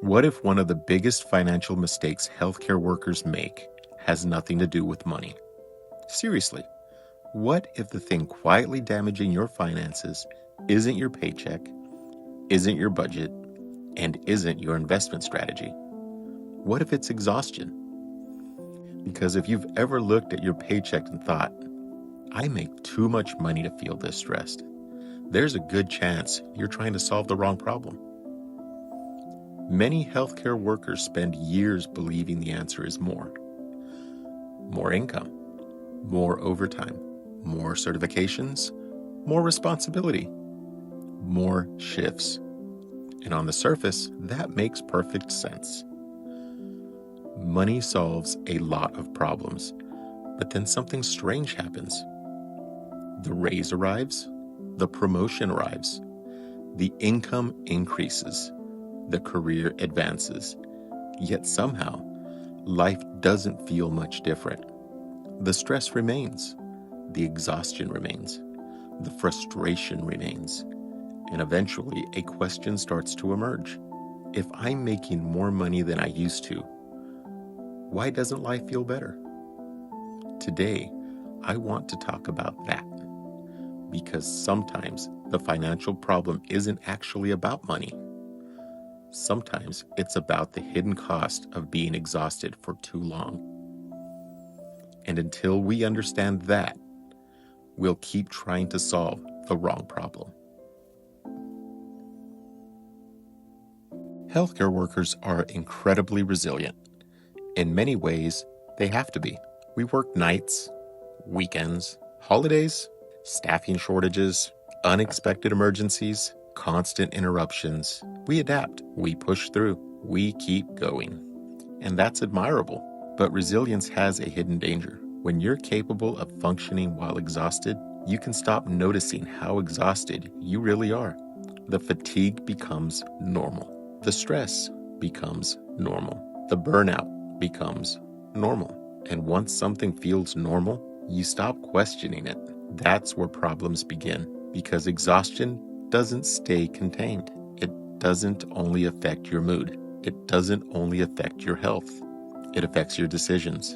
What if one of the biggest financial mistakes healthcare workers make has nothing to do with money? Seriously, what if the thing quietly damaging your finances isn't your paycheck, isn't your budget, and isn't your investment strategy? What if it's exhaustion? Because if you've ever looked at your paycheck and thought, I make too much money to feel this stressed, there's a good chance you're trying to solve the wrong problem. Many healthcare workers spend years believing the answer is more. More income, more overtime, more certifications, more responsibility, more shifts. And on the surface, that makes perfect sense. Money solves a lot of problems, but then something strange happens. The raise arrives, the promotion arrives, the income increases, the career advances, yet somehow, life doesn't feel much different. The stress remains, the exhaustion remains, the frustration remains, and eventually a question starts to emerge. If I'm making more money than I used to, why doesn't life feel better? Today, I want to talk about that, because sometimes the financial problem isn't actually about money. Sometimes it's about the hidden cost of being exhausted for too long. And until we understand that, we'll keep trying to solve the wrong problem. Healthcare workers are incredibly resilient. In many ways, they have to be. We work nights, weekends, holidays, staffing shortages, unexpected emergencies, constant interruptions. We adapt, we push through, we keep going. And that's admirable. But resilience has a hidden danger. When you're capable of functioning while exhausted, you can stop noticing how exhausted you really are. The fatigue becomes normal. The stress becomes normal. The burnout becomes normal. And once something feels normal, you stop questioning it. That's where problems begin, because exhaustion doesn't stay contained. It doesn't only affect your mood. It doesn't only affect your health. It affects your decisions.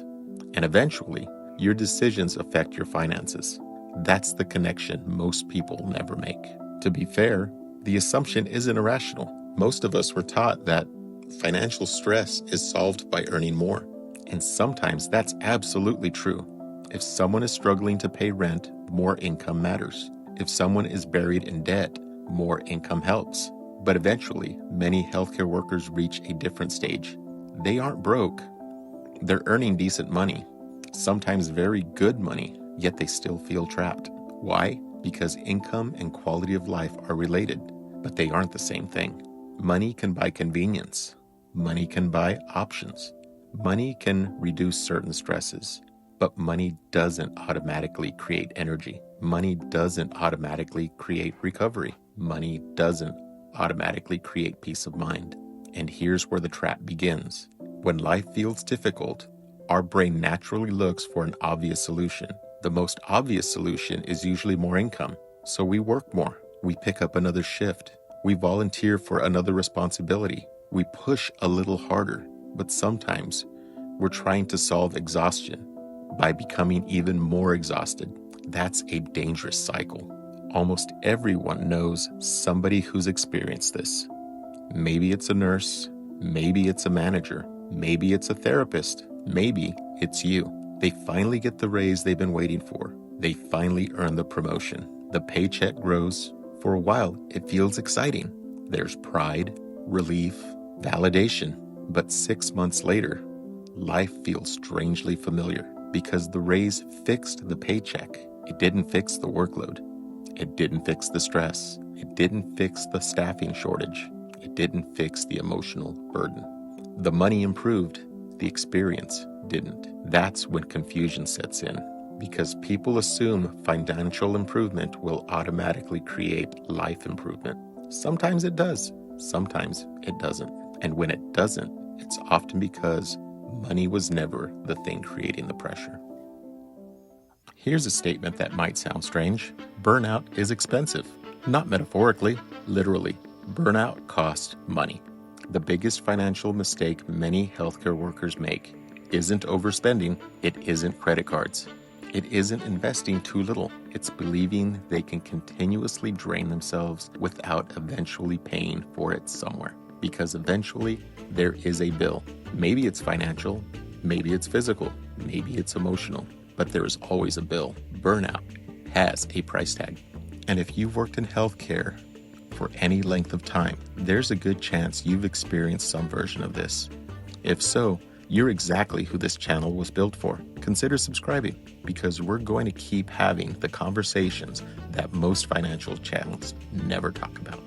And eventually, your decisions affect your finances. That's the connection most people never make. To be fair, the assumption isn't irrational. Most of us were taught that financial stress is solved by earning more. And sometimes that's absolutely true. If someone is struggling to pay rent, more income matters. If someone is buried in debt, more income helps. But eventually, many healthcare workers reach a different stage. They aren't broke. They're earning decent money, sometimes very good money, yet they still feel trapped. Why? Because income and quality of life are related, but they aren't the same thing. Money can buy convenience. Money can buy options. Money can reduce certain stresses, but money doesn't automatically create energy. Money doesn't automatically create recovery. Money doesn't automatically create peace of mind. And here's where the trap begins. When life feels difficult, our brain naturally looks for an obvious solution. The most obvious solution is usually more income. So we work more. We pick up another shift. We volunteer for another responsibility. We push a little harder. But sometimes we're trying to solve exhaustion by becoming even more exhausted. That's a dangerous cycle. Almost everyone knows somebody who's experienced this. Maybe it's a nurse. Maybe it's a manager. Maybe it's a therapist. Maybe it's you. They finally get the raise they've been waiting for. They finally earn the promotion. The paycheck grows. For a while, it feels exciting. There's pride, relief, validation. But 6 months later, life feels strangely familiar because the raise fixed the paycheck. It didn't fix the workload. It didn't fix the stress. It didn't fix the staffing shortage. It didn't fix the emotional burden. The money improved. The experience didn't. That's when confusion sets in, because people assume financial improvement will automatically create life improvement. Sometimes it does. Sometimes it doesn't. And when it doesn't, it's often because money was never the thing creating the pressure. Here's a statement that might sound strange. Burnout is expensive. Not metaphorically, literally. Burnout costs money. The biggest financial mistake many healthcare workers make isn't overspending, it isn't credit cards. It isn't investing too little. It's believing they can continuously drain themselves without eventually paying for it somewhere. Because eventually, there is a bill. Maybe it's financial, maybe it's physical, maybe it's emotional, but there is always a bill. Burnout has a price tag. And if you've worked in healthcare for any length of time, there's a good chance you've experienced some version of this. If so, you're exactly who this channel was built for. Consider subscribing, because we're going to keep having the conversations that most financial channels never talk about.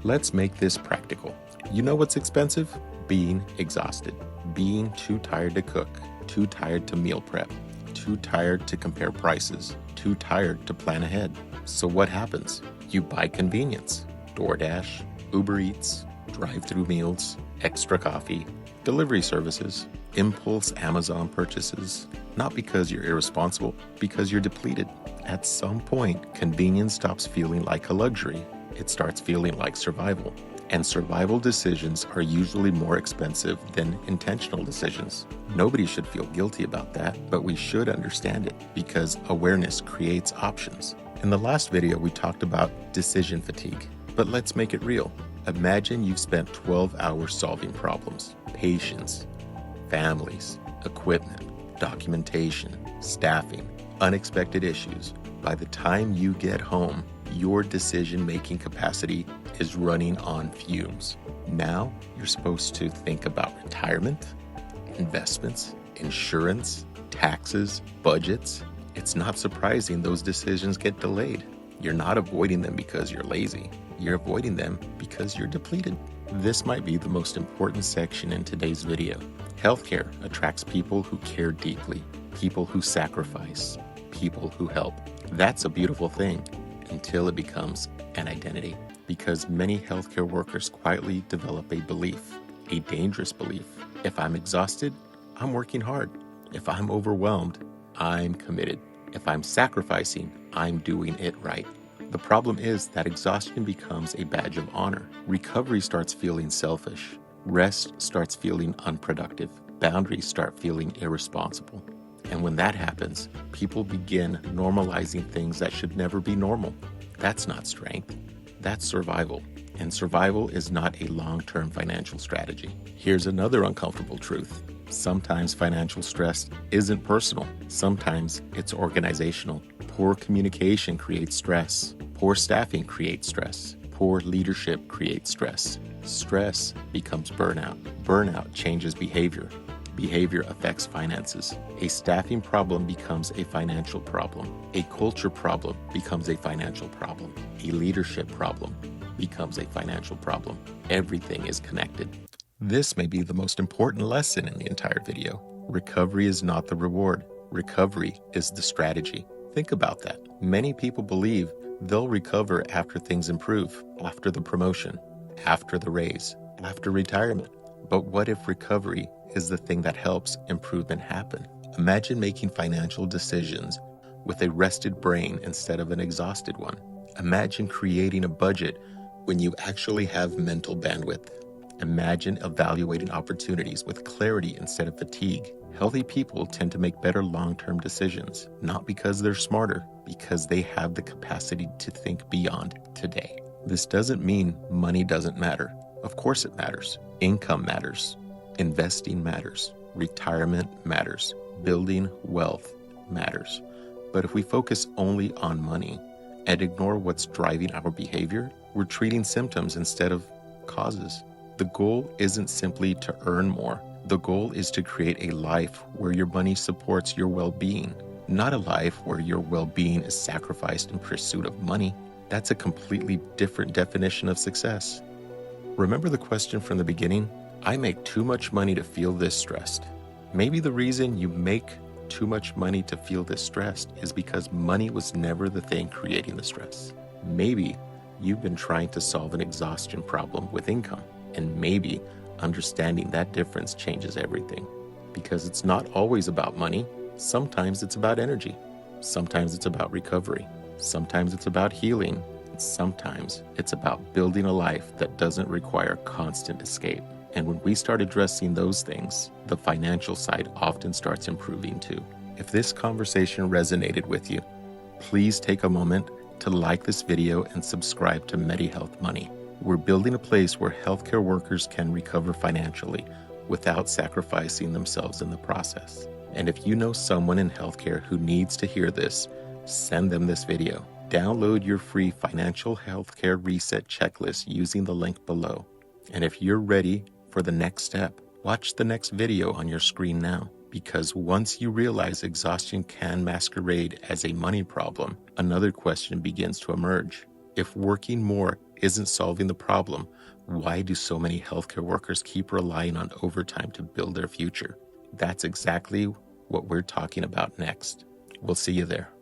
Let's make this practical. You know what's expensive? Being exhausted, being too tired to cook, too tired to meal prep, too tired to compare prices, too tired to plan ahead. So what happens? You buy convenience. DoorDash, Uber Eats, drive-through meals, extra coffee, delivery services, impulse Amazon purchases. Not because you're irresponsible, because you're depleted. At some point, convenience stops feeling like a luxury. It starts feeling like survival. And survival decisions are usually more expensive than intentional decisions. Nobody should feel guilty about that, but we should understand it, because awareness creates options. In the last video, we talked about decision fatigue, but let's make it real. Imagine you've spent 12 hours solving problems, patients, families, equipment, documentation, staffing, unexpected issues. By the time you get home, your decision-making capacity is running on fumes. Now you're supposed to think about retirement, investments, insurance, taxes, budgets. It's not surprising those decisions get delayed. You're not avoiding them because you're lazy. You're avoiding them because you're depleted. This might be the most important section in today's video. Healthcare attracts people who care deeply, people who sacrifice, people who help. That's a beautiful thing until it becomes an identity. Because many healthcare workers quietly develop a belief, a dangerous belief. If I'm exhausted, I'm working hard. If I'm overwhelmed, I'm committed. If I'm sacrificing, I'm doing it right. The problem is that exhaustion becomes a badge of honor. Recovery starts feeling selfish. Rest starts feeling unproductive. Boundaries start feeling irresponsible. And when that happens, people begin normalizing things that should never be normal. That's not strength. That's survival. And survival is not a long-term financial strategy. Here's another uncomfortable truth. Sometimes financial stress isn't personal. Sometimes it's organizational. Poor communication creates stress. Poor staffing creates stress. Poor leadership creates stress. Stress becomes burnout. Burnout changes behavior. Behavior affects finances. A staffing problem becomes a financial problem. A culture problem becomes a financial problem. A leadership problem becomes a financial problem. Everything is connected. This may be the most important lesson in the entire video. Recovery is not the reward. Recovery is the strategy. Think about that. Many people believe they'll recover after things improve, after the promotion, after the raise, after retirement. But what if recovery is the thing that helps improvement happen? Imagine making financial decisions with a rested brain instead of an exhausted one. Imagine creating a budget when you actually have mental bandwidth. Imagine evaluating opportunities with clarity instead of fatigue. Healthy people tend to make better long-term decisions, not because they're smarter, because they have the capacity to think beyond today. This doesn't mean money doesn't matter. Of course it matters. Income matters. Investing matters. Retirement matters. Building wealth matters. But if we focus only on money and ignore what's driving our behavior, we're treating symptoms instead of causes. The goal isn't simply to earn more. The goal is to create a life where your money supports your well-being, not a life where your well-being is sacrificed in pursuit of money. That's a completely different definition of success. Remember the question from the beginning? I make too much money to feel this stressed. Maybe the reason you make too much money to feel this stressed is because money was never the thing creating the stress. Maybe you've been trying to solve an exhaustion problem with income, and maybe understanding that difference changes everything. Because it's not always about money. Sometimes it's about energy. Sometimes it's about recovery. Sometimes it's about healing. Sometimes it's about building a life that doesn't require constant escape. And when we start addressing those things, the financial side often starts improving too. If this conversation resonated with you, please take a moment to like this video and subscribe to MediHealth Money. We're building a place where healthcare workers can recover financially without sacrificing themselves in the process. And if you know someone in healthcare who needs to hear this, send them this video. Download your free financial healthcare reset checklist using the link below. And if you're ready for the next step, watch the next video on your screen now. Because once you realize exhaustion can masquerade as a money problem, another question begins to emerge. If working more isn't solving the problem, why do so many healthcare workers keep relying on overtime to build their future? That's exactly what we're talking about next. We'll see you there.